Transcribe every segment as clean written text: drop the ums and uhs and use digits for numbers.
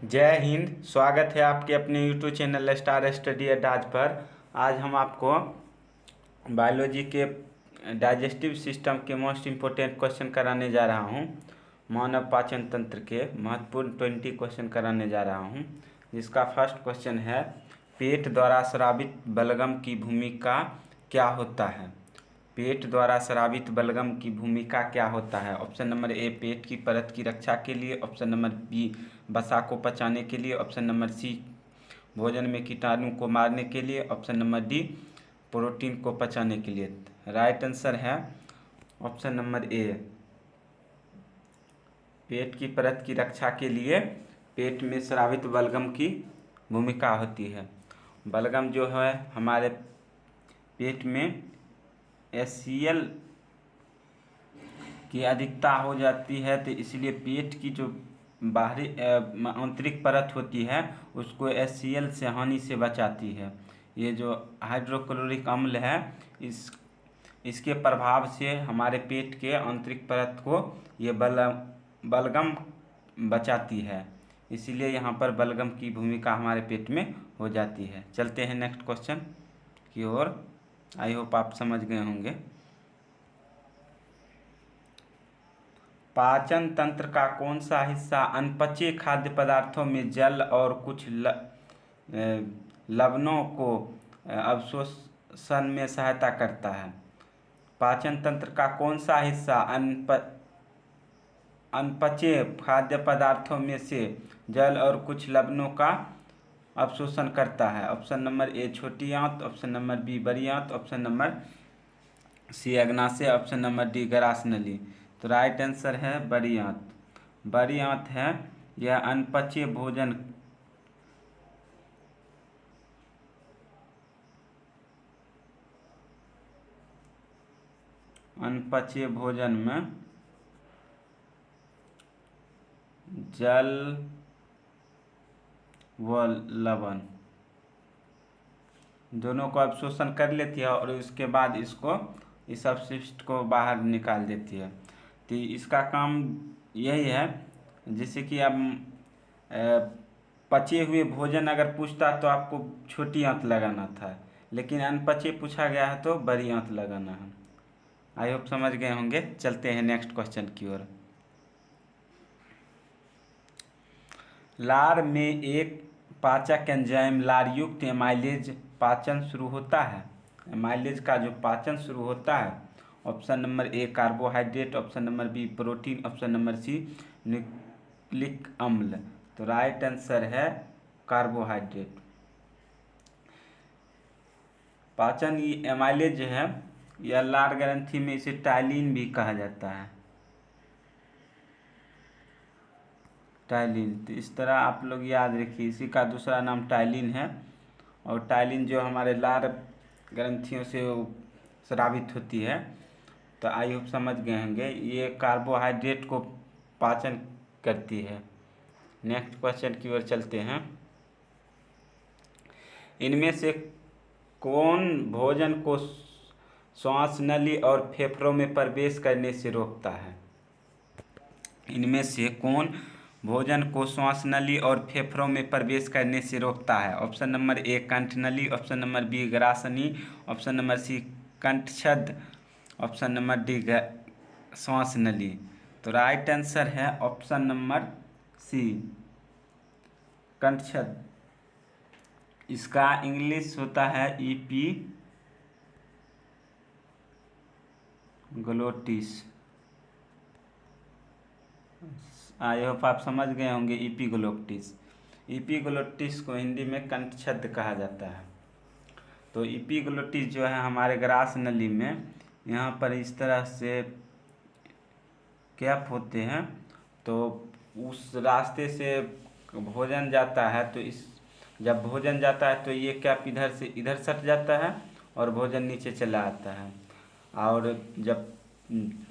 जय हिंद। स्वागत है आपके अपने यूट्यूब चैनल स्टार स्टडी अड्डाज पर। आज हम आपको बायोलॉजी के डाइजेस्टिव सिस्टम के मोस्ट इम्पोर्टेंट क्वेश्चन कराने जा रहा हूं। मानव पाचन तंत्र के महत्वपूर्ण 20 क्वेश्चन कराने जा रहा हूं, जिसका फर्स्ट क्वेश्चन है, पेट द्वारा स्रावित बलगम की भूमिका क्या होता है। पेट द्वारा स्रावित बलगम की भूमिका क्या होता है। ऑप्शन नंबर ए, पेट की परत की रक्षा के लिए। ऑप्शन नंबर बी, वसा को पचाने के लिए। ऑप्शन नंबर सी, भोजन में कीटाणु को मारने के लिए। ऑप्शन नंबर डी, प्रोटीन को पचाने के लिए। राइट आंसर है ऑप्शन नंबर ए, पेट की परत की रक्षा के लिए पेट में स्रावित बलगम की भूमिका होती है। बलगम जो है हमारे पेट में HCl की अधिकता हो जाती है, तो इसलिए पेट की जो बाहरी आंतरिक परत होती है उसको HCl से हानि से बचाती है। ये जो हाइड्रोक्लोरिक अम्ल है इसके प्रभाव से हमारे पेट के आंतरिक परत को ये बलगम बचाती है, इसीलिए यहाँ पर बलगम की भूमिका हमारे पेट में हो जाती है। चलते हैं नेक्स्ट क्वेश्चन की ओर। आई होप आप समझ गए होंगे। पाचन तंत्र का कौन सा हिस्सा अनपचे खाद्य पदार्थों में जल और कुछ लवणों को अवशोषण में सहायता करता है। पाचन तंत्र का कौन सा हिस्सा अनपचे खाद्य पदार्थों में से जल और कुछ लवणों का अवशोषण करता है। ऑप्शन नंबर ए, छोटी आंत। ऑप्शन नंबर बी, बड़ी आंत। ऑप्शन नंबर सी, अग्नाशय। ऑप्शन नंबर डी, ग्रास नली। तो राइट आंसर है बड़ी आंत। बड़ी आंत है यह अनपचे भोजन में जल व लवण दोनों को अवशोषण कर लेती है और उसके बाद इस अपशिष्ट को बाहर निकाल देती है। तो इसका काम यही है, जैसे कि अब पचे हुए भोजन अगर पूछता तो आपको छोटी आंत लगाना था, लेकिन अनपचे पूछा गया है तो बड़ी आंत लगाना है। आई होप समझ गए होंगे। चलते हैं नेक्स्ट क्वेश्चन की ओर। लार में एक पाचक एंजाइम लारयुक्त एमाइलेज पाचन शुरू होता है। एमाइलेज का जो पाचन शुरू होता है, option number A, carbohydrate. Option number B, protein. Option number C, nucleic अम्ल। तो राइट आंसर है कार्बोहाइड्रेट। पाचन एमाइलेज जो है यह लार ग्रंथि में इसे टाइलिन भी कहा जाता है। टाइलिन, तो इस तरह आप लोग याद रखिए, इसी का दूसरा नाम टाइलिन है। और टाइलिन जो हमारे लार ग्रंथियों से स्रावित होती है। तो आई होप समझ गए होंगे, ये कार्बोहाइड्रेट को पाचन करती है। नेक्स्ट क्वेश्चन की ओर चलते हैं। इनमें से कौन भोजन को श्वास नली और फेफड़ों में प्रवेश करने से रोकता है। इनमें से कौन भोजन को श्वास नली और फेफड़ों में प्रवेश करने से रोकता है। ऑप्शन नंबर ए, कंठ नली। ऑप्शन नंबर बी, ग्रासनी। ऑप्शन नंबर सी, कंठछद। ऑप्शन नंबर डी, श्वास नली। तो राइट आंसर है ऑप्शन नंबर सी, कंठछद। इसका इंग्लिश होता है एपिग्लोटिस। आई होप आप समझ गए होंगे एपिग्लोटिस। एपिग्लोटिस को हिंदी में कंठछद कहा जाता है। तो एपिग्लोटिस जो है हमारे ग्रास नली में यहाँ पर इस तरह से कैप होते हैं, तो उस रास्ते से भोजन जाता है। तो जब भोजन जाता है तो ये कैप इधर से इधर सट जाता है और भोजन नीचे चला आता है। और जब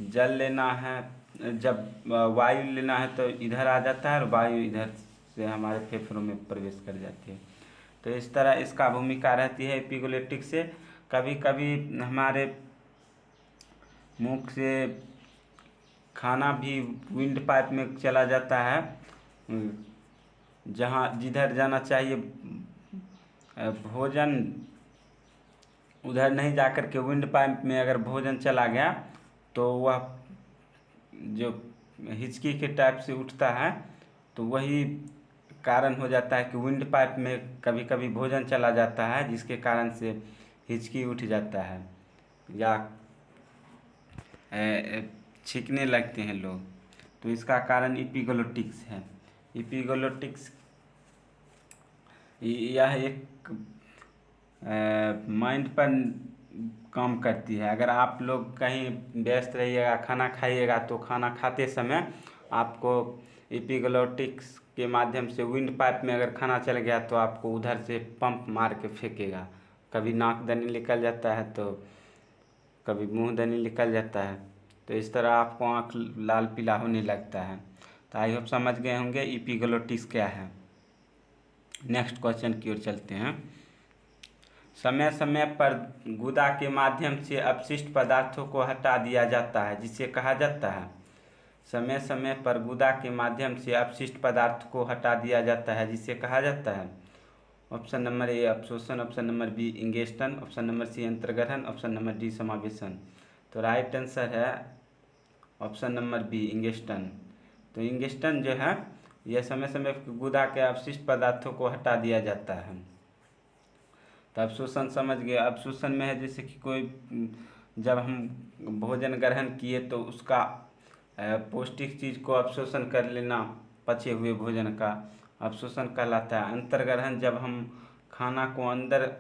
जल लेना है, जब वायु लेना है तो इधर आ जाता है और वायु इधर से हमारे फेफड़ों में प्रवेश कर जाती है। तो इस तरह इसका भूमिका रहती है एपिग्लोटिक से। कभी कभी हमारे मुख से खाना भी विंड पाइप में चला जाता है, जहाँ जिधर जाना चाहिए भोजन उधर नहीं जाकर के विंड पाइप में अगर भोजन चला गया तो वह जो हिचकी के टाइप से उठता है, तो वही कारण हो जाता है कि विंड पाइप में कभी कभी भोजन चला जाता है, जिसके कारण से हिचकी उठ जाता है या छींकने लगते हैं लोग। तो इसका कारण इपिग्लोटिक्स है। इपिग्लोटिक्स यह एक माइंड पर काम करती है। अगर आप लोग कहीं व्यस्त रहिएगा, खाना खाइएगा, तो खाना खाते समय आपको इपिग्लोटिक्स के माध्यम से विंड पाइप में अगर खाना चल गया तो आपको उधर से पंप मार के फेंकेगा। कभी नाकदनी निकल जाता है तो कभी मुंहदनी निकल जाता है, तो इस तरह आपको आँख लाल पीला होने लगता है। तो आई होप समझ गए होंगे इपिग्लोटिक्स क्या है। नेक्स्ट क्वेश्चन की ओर चलते हैं। समय समय पर गुदा के माध्यम से अपशिष्ट पदार्थों को हटा दिया जाता है, जिसे कहा जाता है। समय समय पर गुदा के माध्यम से अपशिष्ट पदार्थ को हटा दिया जाता है, जिसे कहा जाता है। ऑप्शन नंबर ए अवशोषण, option number B ingestion, option number C अंतर्ग्रहण, ऑप्शन नंबर डी समावेशन। तो राइट आंसर है ऑप्शन नंबर बी इंगेस्टन। तो इंगेस्टन जो है यह समय समय पर गुदा के अपशिष्ट पदार्थों को हटा दिया जाता है। तो अवशोषण समझ गए। अवशोषण में है जैसे कि कोई जब हम भोजन ग्रहण किए तो उसका पौष्टिक चीज़ को अवशोषण कर लेना, पचे हुए भोजन का अवशोषण कहलाता है। अंतर्ग्रहण जब हम खाना को अंदर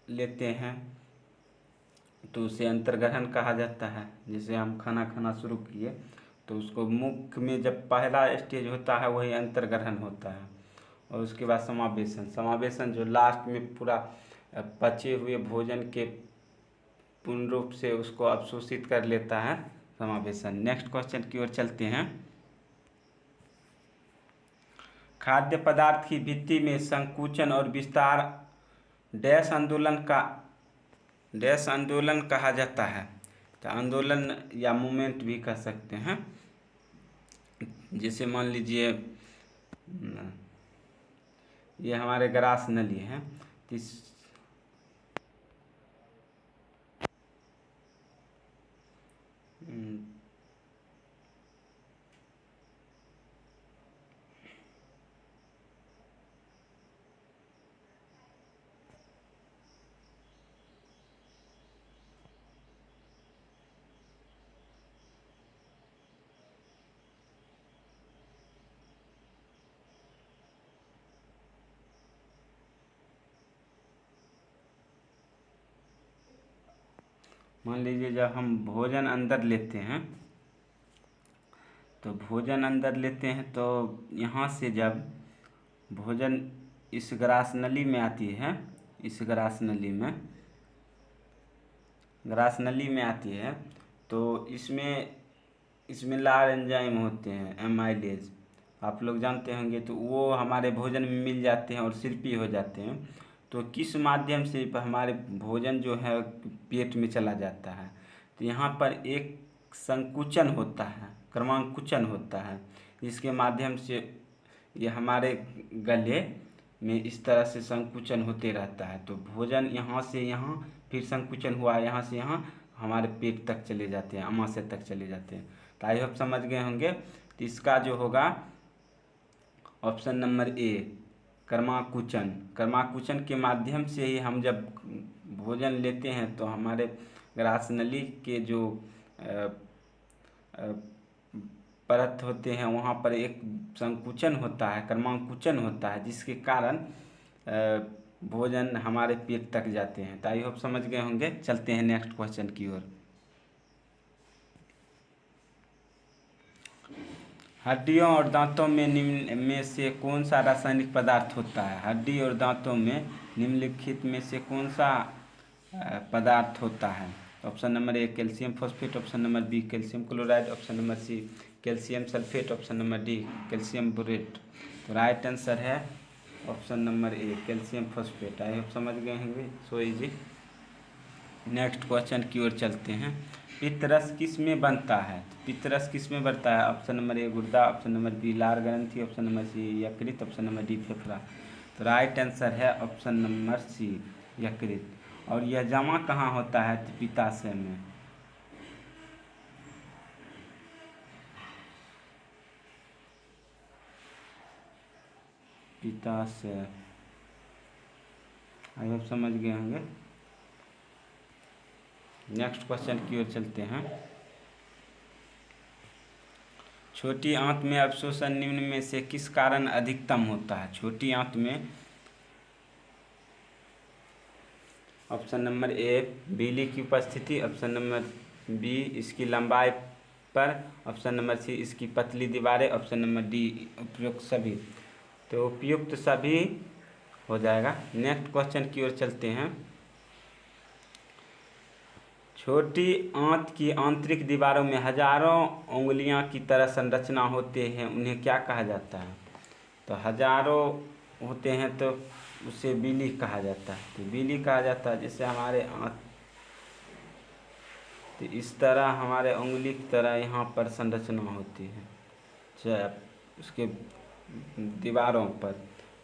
लेते हैं तो उसे अंतर्ग्रहण कहा जाता है। जैसे हम खाना खाना शुरू किए तो उसको मुख में जब पहला स्टेज होता है वही अंतर्ग्रहण होता है। और उसके बाद समावेशन, समावेशन जो लास्ट में पूरा पचे हुए भोजन के पूर्ण रूप से उसको अवशोषित कर लेता है, समावेशन। नेक्स्ट क्वेश्चन की ओर चलते हैं। खाद्य पदार्थ की भित्ति में संकुचन और विस्तार डैश आंदोलन कहा जाता है। तो आंदोलन या मूवमेंट भी कह सकते हैं। जैसे मान लीजिए ये हमारे ग्रास नली है, तो मान लीजिए जब हम भोजन अंदर लेते हैं तो यहाँ से जब भोजन इस ग्रास नली में आती है, इस ग्रास नली में आती है, तो इसमें लार एंजाइम होते हैं, एमाइलेज आप लोग जानते होंगे। तो वो हमारे भोजन में मिल जाते हैं और शिल्पी हो जाते हैं। तो किस माध्यम से हमारे भोजन जो है पेट में चला जाता है, तो यहाँ पर एक संकुचन होता है, क्रमांकुचन होता है, जिसके माध्यम से ये हमारे गले में इस तरह से संकुचन होते रहता है। तो भोजन यहाँ से यहाँ फिर संकुचन हुआ, यहाँ से यहाँ हमारे पेट तक चले जाते हैं, आमाशय तक चले जाते हैं। तो आई होप समझ गए होंगे। तो इसका जो होगा ऑप्शन नंबर ए कर्माकुचन के माध्यम से ही हम जब भोजन लेते हैं तो हमारे ग्रास नली के जो परत होते हैं वहाँ पर एक संकुचन होता है, कर्माकुचन होता है, जिसके कारण भोजन हमारे पेट तक जाते हैं। तो आई होप समझ गए होंगे। चलते हैं नेक्स्ट क्वेश्चन की ओर। हड्डियों और दांतों में निम्न में से कौन सा रासायनिक पदार्थ होता है? हड्डी और दांतों में निम्नलिखित में से कौन सा पदार्थ होता है? Option number A calcium phosphate, option number B calcium chloride, option number C calcium sulphate, option number D calcium borate. तो राइट आंसर है option number A calcium phosphate. I hope समझ गए होंगे, सो इजी। नेक्स्ट क्वेश्चन की ओर चलते हैं। पित्तरस किस में बनता है? पित्तरस किस में बनता है? ऑप्शन नंबर ए गुर्दा, ऑप्शन नंबर बी लार ग्रंथि, ऑप्शन नंबर सी यकृत, ऑप्शन नंबर डी फेफड़ा। तो राइट आंसर है ऑप्शन नंबर सी यकृत। और यह जमा कहाँ होता है? तो पित्ताशय में। पित्ताशय, आई होप समझ गए होंगे। नेक्स्ट क्वेश्चन की ओर चलते हैं। छोटी आंत में अवशोषण निम्न में से किस कारण अधिकतम होता है? छोटी आंत में ऑप्शन नंबर ए बिजली की उपस्थिति, ऑप्शन नंबर बी इसकी लंबाई पर, ऑप्शन नंबर सी इसकी पतली दीवारें, ऑप्शन नंबर डी उपयुक्त सभी। तो उपयुक्त सभी हो जाएगा। नेक्स्ट क्वेश्चन की ओर चलते हैं। छोटी आंत की आंतरिक दीवारों में हजारों उंगलियां की तरह संरचना होते हैं, उन्हें क्या कहा जाता है? तो हजारों होते हैं तो उसे बिली कहा जाता है। तो बिली कहा जाता है। जैसे हमारे आंत, तो इस तरह हमारे उंगली की तरह यहाँ पर संरचना होती है चाहे उसके दीवारों पर,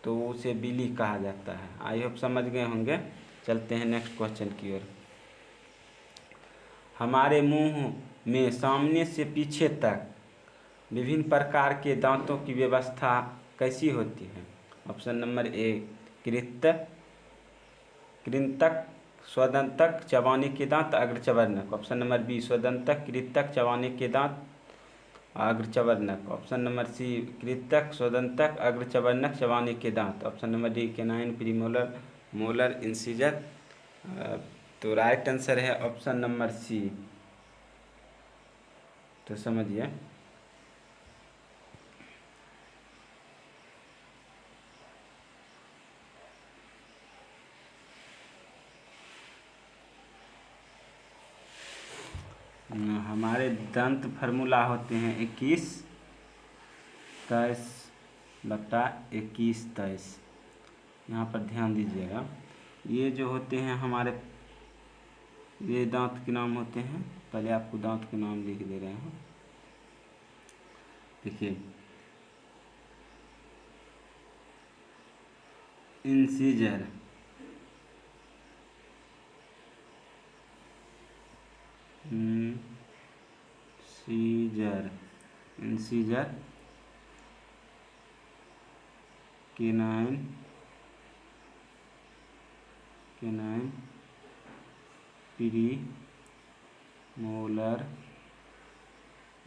तो उसे बिली कहा जाता है। आई होप समझ गए होंगे। चलते हैं नेक्स्ट क्वेश्चन की ओर। हमारे मुंह में सामने से पीछे तक विभिन्न प्रकार के दांतों की व्यवस्था कैसी होती है? ऑप्शन नंबर ए कृंतक, स्वदंतक, चबाने के दांत, अग्रचवर्णक। ऑप्शन नंबर बी स्वदंतक, कृंतक, चबाने के दांत, अग्रचवर्णक। ऑप्शन नंबर सी कृंतक, स्वदंतक, अग्रचवर्णक, चबाने के दांत। Option number D canine, premolar, molar, incisor. तो राइट आंसर है ऑप्शन नंबर सी। तो समझिए, हमारे दंत फार्मूला होते हैं 21 23 बटा 21 23। यहाँ पर ध्यान दीजिएगा। ये जो होते हैं हमारे, ये दांत के नाम होते हैं। पहले आपको दांत के नाम लिख दे रहे हैं। देखिए, incisor, incisor, canine, pre molar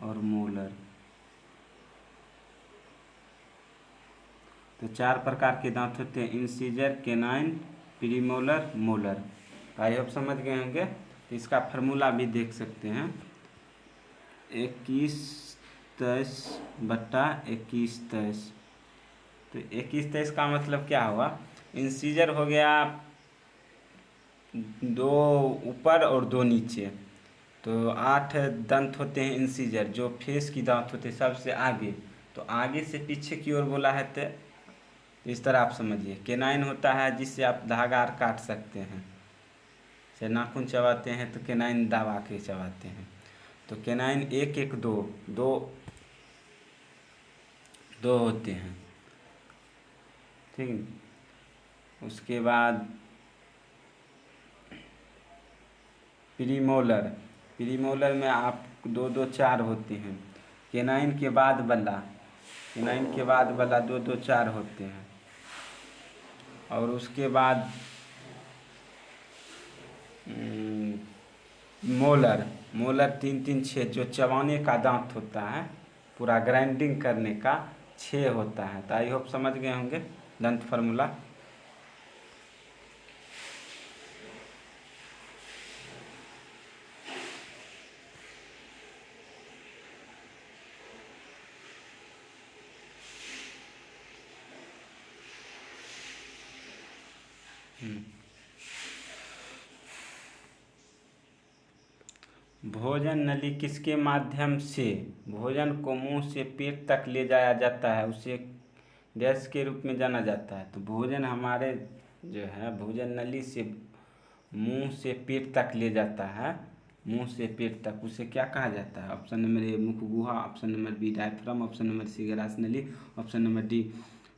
और मोलर। तो 4 प्रकार के दांत होते हैं, इंसीजर, केनाइन, प्रीमोलर, मोलर। आई होप समझ गए होंगे। तो इसका फार्मूला भी देख सकते हैं, 21 23 बटा 21 23। तो 21 23 का मतलब क्या हुआ? इंसीजर हो गया 2 ऊपर और 2 नीचे। तो 8 दंत होते हैं इंसीजर, जो फेस की दांत होते हैं सबसे आगे। तो आगे से पीछे की ओर बोला है तो इस तरह आप समझिए। केनाइन होता है जिससे आप धागा काट सकते हैं, से नाखून चबाते हैं तो केनाइन दबा के चबाते हैं। तो केनाइन 1 1 2 2 2 होते हैं, ठीक। उसके बाद प्रीमोलर में आप 2 2 4 होते हैं। केनाइन के बाद वाला 2 2 4 होते हैं। और उसके बाद मोलर 3 3 6, जो चबाने का दांत होता है, पूरा ग्राइंडिंग करने का 6 होता है। तो आई होप समझ गए होंगे दंत फार्मूला। भोजन नली किसके माध्यम से भोजन को मुंह से पेट तक ले जाया जाता है, उसे गैस के रूप में जाना जाता है। तो भोजन हमारे जो है भोजन नली से मुंह से पेट तक ले जाता है, मुंह से पेट तक, उसे क्या कहा जाता है? ऑप्शन नंबर ए मुख गुहा, option number B diaphragm, option number C ग्रास नली, ऑप्शन नंबर डी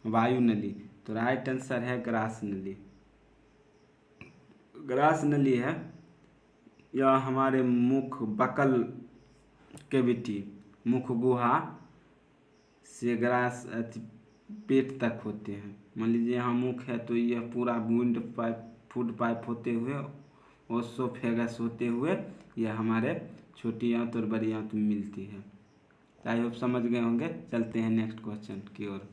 वायु नली। तो राइट आंसर है ग्रास नली। ग्रास नली है यह हमारे मुख बकल कैविटी, मुख गुहा से ग्रास पेट तक होते हैं। मान लीजिए यहाँ मुख है तो यह पूरा वुंड पाइप, फूड पाइप होते हुए ओसोफेगस होते हुए यह हमारे छोटी आंत और बड़ी आंत में मिलती है। आई होप समझ गए होंगे। चलते हैं नेक्स्ट क्वेश्चन की ओर।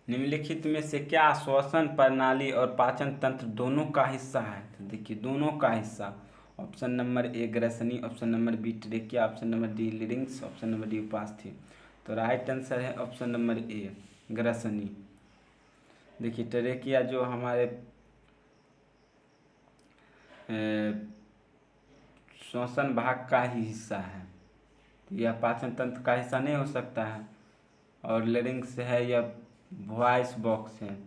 निम्नलिखित में से क्या श्वसन प्रणाली और पाचन तंत्र दोनों का हिस्सा है? तो देखिए दोनों का हिस्सा, ऑप्शन नंबर ए ग्रसनी, option number B trachea, option number D larynx, option number D उपास्थि। तो राइट आंसर है ऑप्शन नंबर ए ग्रसनी। देखिए ट्रेकिया जो हमारे श्वसन भाग का ही हिस्सा है, यह पाचन तंत्र का हिस्सा नहीं हो सकता है। और लिरिंक्स है यह वॉइस बॉक्स है।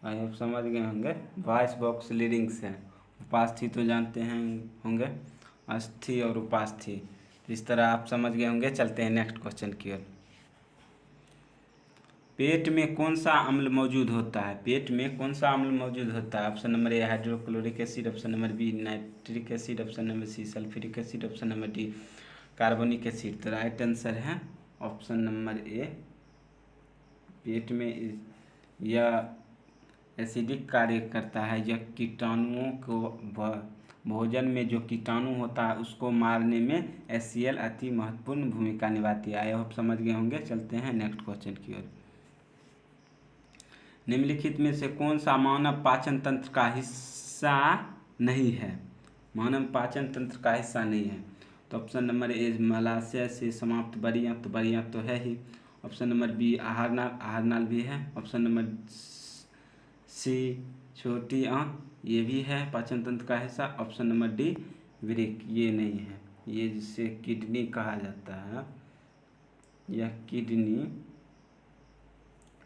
आई होप समझ गए होंगे, वॉइस बॉक्स लिरिंक्स है। उपास्थि तो जानते हैं होंगे, अस्थि और उपास्थि। तो इस तरह आप समझ गए होंगे। चलते हैं नेक्स्ट क्वेश्चन की ओर। पेट में कौन सा अम्ल मौजूद होता है? पेट में कौन सा अम्ल मौजूद होता है? Option number A hydrochloric acid, option number B nitric acid, option number C sulphuric acid, option number D carbonic acid. तो राइट आंसर है ऑप्शन नंबर ए। पेट में यह एसिडिक कार्य करता है, यह कीटाणुओं को भोजन में जो कीटाणु होता है उसको मारने में HCl अति महत्वपूर्ण भूमिका निभाती है। आई होप समझ गए होंगे। चलते हैं नेक्स्ट क्वेश्चन की ओर। निम्नलिखित में से कौन सा मानव पाचन तंत्र का हिस्सा नहीं है? मानव पाचन तंत्र का हिस्सा नहीं है। तो ऑप्शन नंबर ए मलाशय से समाप्त बड़ी आंत, तो बड़ी आंत तो है ही। ऑप्शन नंबर बी आहार नाल, आहार नाल भी है। ऑप्शन नंबर सी छोटी आंत, ये भी है पाचन तंत्र का हिस्सा। ऑप्शन नंबर डी वृक्क, ये नहीं है। ये जिसे किडनी कहा जाता है, यह किडनी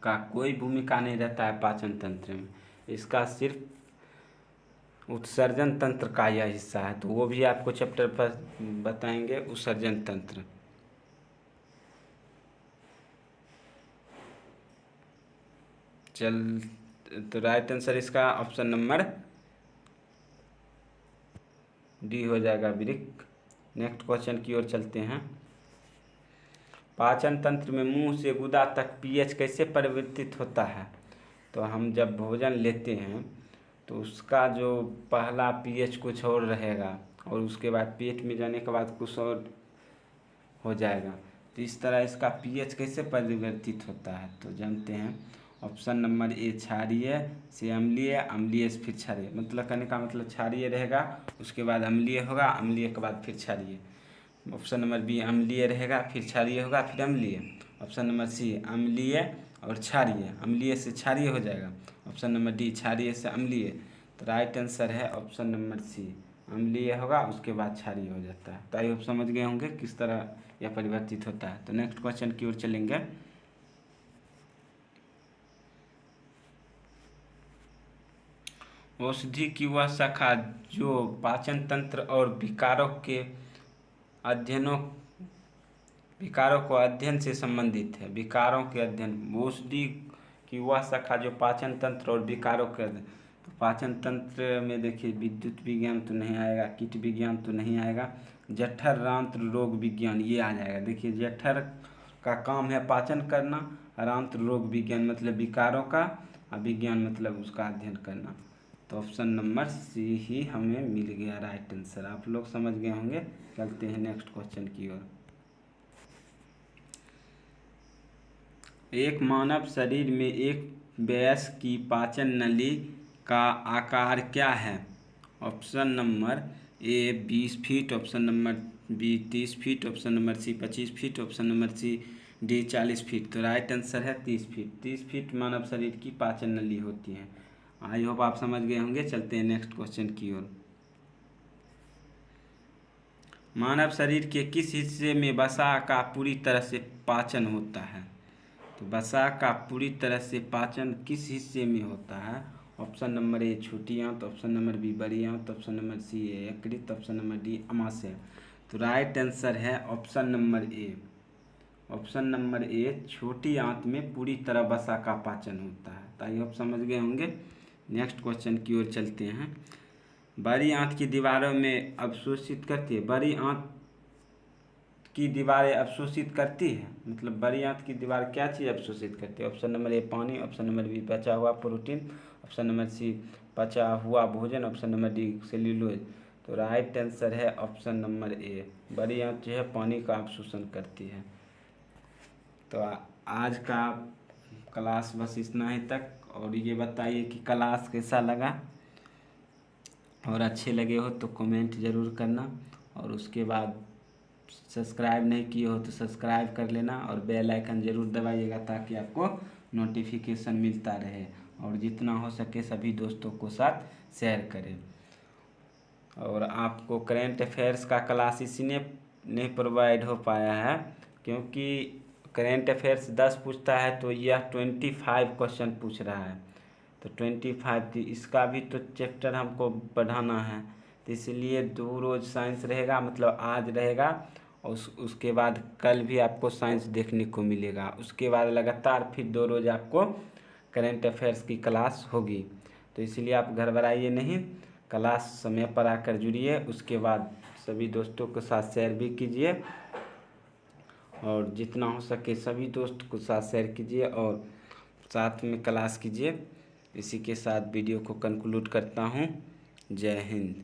का कोई भूमिका नहीं रहता है पाचन तंत्र में, इसका सिर्फ उत्सर्जन तंत्र का यह हिस्सा है। तो वो भी आपको चैप्टर पर बताएंगे, उत्सर्जन तंत्र। तो राइट आंसर इसका ऑप्शन नंबर डी हो जाएगा, वृक्क। नेक्स्ट क्वेश्चन की ओर चलते हैं। पाचन तंत्र में मुंह से गुदा तक pH कैसे परिवर्तित होता है? तो हम जब भोजन लेते हैं तो उसका जो पहला pH कुछ और रहेगा और उसके बाद पेट में जाने के बाद कुछ और हो जाएगा। तो इस तरह इसका pH कैसे परिवर्तित होता है? तो जानते हैं। ऑप्शन नंबर ए क्षारीय से अम्लीय, अम्लीय से फिर क्षारीय। मतलब कहने का मतलब क्षारीय रहेगा, उसके बाद अम्लीय होगा, अम्लीय के बाद फिर क्षारीय। ऑप्शन नंबर बी अम्लीय रहेगा, फिर क्षारीय होगा, फिर अम्लीय। ऑप्शन नंबर सी अम्लीय और क्षारीय, अम्लीय से क्षारीय हो जाएगा। ऑप्शन नंबर डी क्षारीय से अम्लीय। तो राइट आंसर है ऑप्शन नंबर सी, अम्लीय होगा उसके बाद क्षारीय हो जाता है। तो आई होप समझ गए होंगे किस तरह यह परिवर्तित होता है। तो नेक्स्ट क्वेश्चन की ओर चलेंगे। औषधि की वह शाखा जो पाचन तंत्र और विकारों को अध्ययन से संबंधित है। विकारों के अध्ययन, औषधि की वह शाखा जो पाचन तंत्र और विकारों के अध्ययन। तो पाचन तंत्र में देखिए विद्युत विज्ञान तो नहीं आएगा, कीट विज्ञान तो नहीं आएगा, जठर रांत्र रोग विज्ञान ये आ जाएगा। देखिए जठर का काम है पाचन करना, रांत्र रोग विज्ञान मतलब विकारों का, और विज्ञान मतलब उसका अध्ययन करना। तो ऑप्शन नंबर सी ही हमें मिल गया राइट आंसर। आप लोग समझ गए होंगे। चलते हैं नेक्स्ट क्वेश्चन की ओर। एक मानव शरीर में एक वयस्क की पाचन नली का आकार क्या है? Option number A 20 feet, option number B 30 feet, option number C 25 feet, option number C D 40 feet. तो राइट आंसर है 30 फीट। 30 फीट मानव शरीर की पाचन नली होती है। आई होप आप समझ गए होंगे। चलते हैं नेक्स्ट क्वेश्चन की ओर। मानव शरीर के किस हिस्से में वसा का पूरी तरह से पाचन होता है? तो वसा का पूरी तरह से पाचन किस हिस्से में होता है? ऑप्शन नंबर ए छोटी आंत, ऑप्शन नंबर बी बड़ी आंत, ऑप्शन नंबर सी यकृत, ऑप्शन नंबर डी अमाशय। तो राइट आंसर है option number A. Option number A, छोटी आंत में पूरी तरह वसा का पाचन होता है। तो आई होप समझ गए होंगे। नेक्स्ट क्वेश्चन की ओर चलते हैं। बड़ी आंत की दीवारों में अवशोषित करती है, बड़ी आंत की दीवारें अवशोषित करती है, मतलब बड़ी आंत की दीवार क्या चीज़ अवशोषित करती है? ऑप्शन नंबर ए पानी, ऑप्शन नंबर बी पचा हुआ प्रोटीन, ऑप्शन नंबर सी पचा हुआ भोजन, ऑप्शन नंबर डी सेल्यूलोज। तो राइट आंसर है ऑप्शन नंबर ए, बड़ी आंत जो है पानी का अवशोषण करती है। तो आज का क्लास बस इतना ही तक। और ये बताइए कि क्लास कैसा लगा, और अच्छे लगे हो तो कमेंट ज़रूर करना, और उसके बाद सब्सक्राइब नहीं किए हो तो सब्सक्राइब कर लेना, और बेल आइकन ज़रूर दबाइएगा ताकि आपको नोटिफिकेशन मिलता रहे, और जितना हो सके सभी दोस्तों को साथ शेयर करें। और आपको करेंट अफेयर्स का क्लास इसीलिए नहीं प्रोवाइड हो पाया है क्योंकि करेंट अफेयर्स 10 पूछता है तो यह 25 क्वेश्चन पूछ रहा है। तो 25 थी, इसका भी तो चैप्टर हमको पढ़ाना है, तो इसलिए 2 रोज़ साइंस रहेगा, मतलब आज रहेगा, और उसके बाद कल भी आपको साइंस देखने को मिलेगा। उसके बाद लगातार फिर 2 रोज़ आपको करेंट अफेयर्स की क्लास होगी। तो इसलिए आप घबराइए नहीं, क्लास समय पर आकर जुड़िए। उसके बाद सभी दोस्तों के साथ शेयर भी कीजिए, और जितना हो सके सभी दोस्त को साथ शेयर कीजिए और साथ में क्लास कीजिए। इसी के साथ वीडियो को कंक्लूड करता हूँ। जय हिंद।